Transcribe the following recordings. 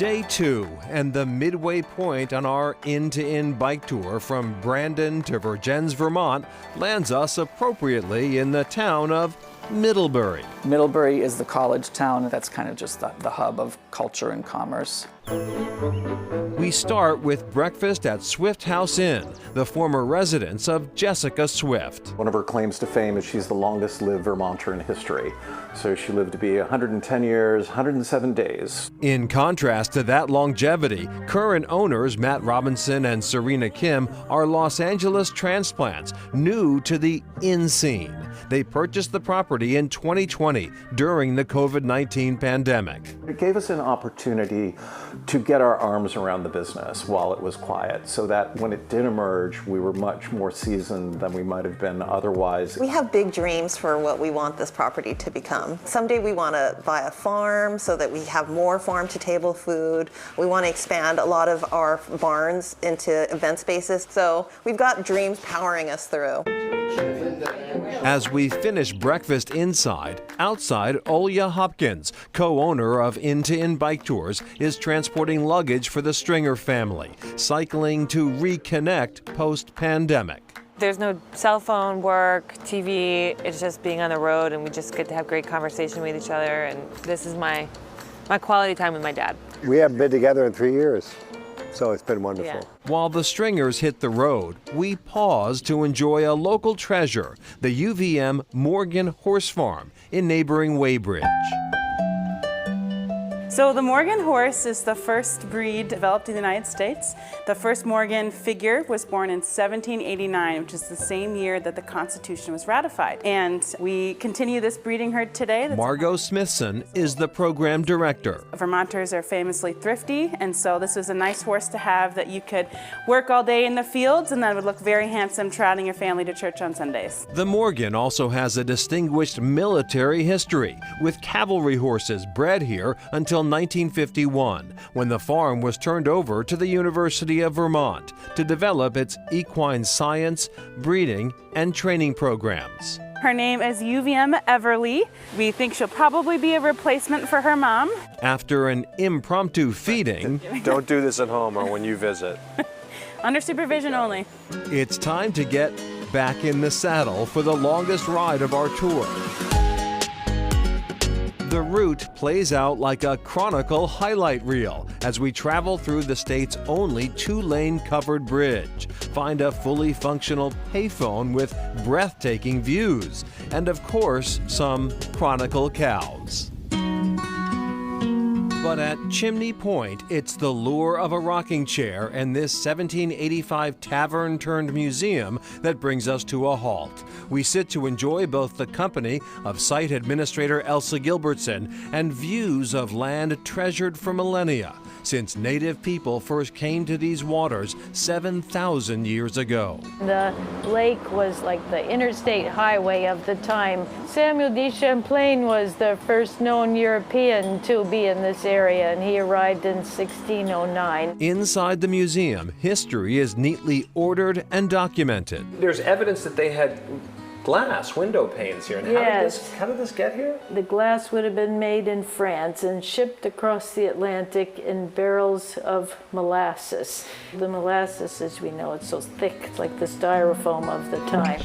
Day 2 and the midway point on our inn-to-inn bike tour from Brandon to Vergennes, Vermont lands us appropriately in the town of Middlebury. Middlebury is the college town that's kind of just the hub of culture and commerce. We start with breakfast at Swift House Inn, the former residence of Jessica Swift. One of her claims to fame is she's the longest lived Vermonter in history. So she lived to be 110 years, 107 days. In contrast to that longevity, current owners Matt Robinson and Serena Kim are Los Angeles transplants, new to the inn scene. They purchased the property in 2020 during the COVID-19 pandemic. It gave us an opportunity to get our arms around the business while it was quiet, so that when it did emerge, we were much more seasoned than we might have been otherwise. We have big dreams for what we want this property to become. Someday we want to buy a farm so that we have more farm-to-table food. We want to expand a lot of our barns into event spaces. So we've got dreams powering us through. As we finish breakfast inside, outside, Olya Hopkins, co-owner of Inn-to-Inn Bike Tours, is transporting luggage for the Stringer family, cycling to reconnect post-pandemic. There's no cell phone work, TV, it's just being on the road, and we just get to have great conversation with each other, and this is my quality time with my dad. We haven't been together in 3 years, so it's been wonderful. Yeah. While the Stringers hit the road, we pause to enjoy a local treasure, the UVM Morgan Horse Farm in neighboring Weybridge. So the Morgan horse is the first breed developed in the United States. The first Morgan figure was born in 1789, which is the same year that the Constitution was ratified. And we continue this breeding herd today. Margot Smithson is the program director. Vermonters are famously thrifty, and so this was a nice horse to have that you could work all day in the fields and that would look very handsome trotting your family to church on Sundays. The Morgan also has a distinguished military history, with cavalry horses bred here until 1951, when the farm was turned over to the University of Vermont to develop its equine science, breeding, and training programs. Her name is UVM Everly. We think she'll probably be a replacement for her mom. After an impromptu feeding, Don't do this at home or when you visit. Under supervision only. it's time to get back in the saddle for the longest ride of our tour. The route plays out like a Chronicle highlight reel as we travel through the state's only two-lane covered bridge, find a fully functional payphone with breathtaking views, and of course, some Chronicle cows. But at Chimney Point, it's the lure of a rocking chair and this 1785 tavern-turned-museum that brings us to a halt. We sit to enjoy both the company of site administrator Elsa Gilbertson and views of land treasured for millennia, since native people first came to these waters 7,000 years ago. The lake was like the interstate highway of the time. Samuel de Champlain was the first known European to be in this area, and he arrived in 1609. Inside the museum, history is neatly ordered and documented. There's evidence that they had glass window panes here. And Yes. how did this get here? The glass would have been made in France and shipped across the Atlantic in barrels of molasses. The molasses, as we know, it's so thick, it's like the styrofoam of the time.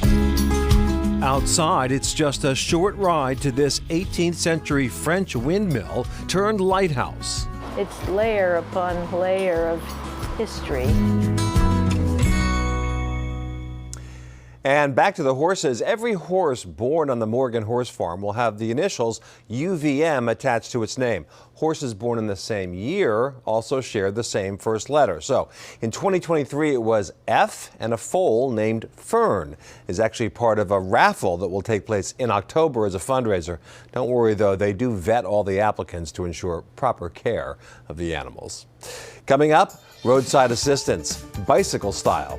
Outside, it's just a short ride to this 18th century French windmill turned lighthouse. It's layer upon layer of history. And back to the horses. Every horse born on the Morgan Horse Farm will have the initials UVM attached to its name. Horses born in the same year also share the same first letter. So in 2023, it was F, and a foal named Fern is actually part of a raffle that will take place in October as a fundraiser. Don't worry, though, they do vet all the applicants to ensure proper care of the animals. Coming up, roadside assistance, bicycle style.